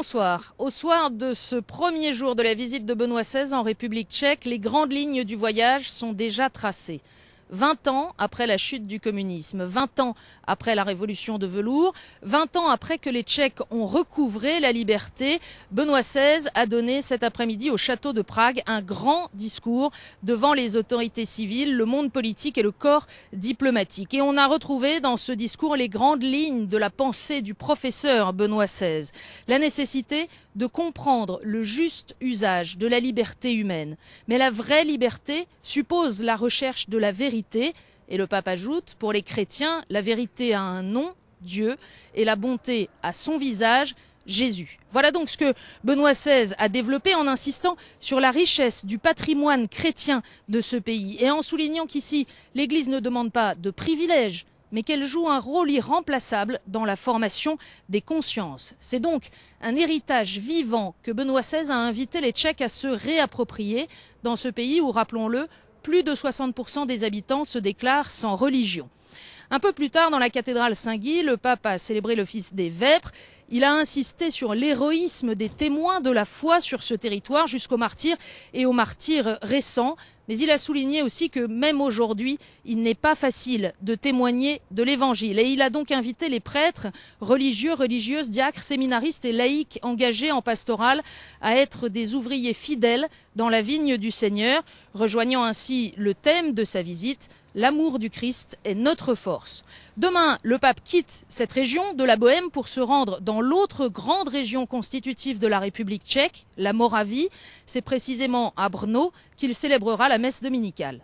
Bonsoir. Au soir de ce premier jour de la visite de Benoît XVI en République tchèque, les grandes lignes du voyage sont déjà tracées. 20 ans après la chute du communisme, 20 ans après la révolution de velours, 20 ans après que les Tchèques ont recouvré la liberté, Benoît XVI a donné cet après-midi au château de Prague un grand discours devant les autorités civiles, le monde politique et le corps diplomatique. Et on a retrouvé dans ce discours les grandes lignes de la pensée du professeur Benoît XVI. La nécessité de comprendre le juste usage de la liberté humaine. Mais la vraie liberté suppose la recherche de la vérité. Et le pape ajoute, pour les chrétiens, la vérité a un nom, Dieu, et la bonté a son visage, Jésus. Voilà donc ce que Benoît XVI a développé en insistant sur la richesse du patrimoine chrétien de ce pays et en soulignant qu'ici, l'Église ne demande pas de privilèges, mais qu'elle joue un rôle irremplaçable dans la formation des consciences. C'est donc un héritage vivant que Benoît XVI a invité les Tchèques à se réapproprier dans ce pays où, rappelons-le, plus de 60% des habitants se déclarent sans religion. Un peu plus tard, dans la cathédrale Saint-Guy, le pape a célébré l'office des vêpres. Il a insisté sur l'héroïsme des témoins de la foi sur ce territoire jusqu'aux martyrs et aux martyrs récents. Mais il a souligné aussi que même aujourd'hui, il n'est pas facile de témoigner de l'Évangile. Et il a donc invité les prêtres, religieux, religieuses, diacres, séminaristes et laïcs engagés en pastoral à être des ouvriers fidèles dans la vigne du Seigneur, rejoignant ainsi le thème de sa visite. L'amour du Christ est notre force. Demain, le pape quitte cette région de la Bohême pour se rendre dans l'autre grande région constitutive de la République tchèque, la Moravie. C'est précisément à Brno qu'il célébrera la messe dominicale.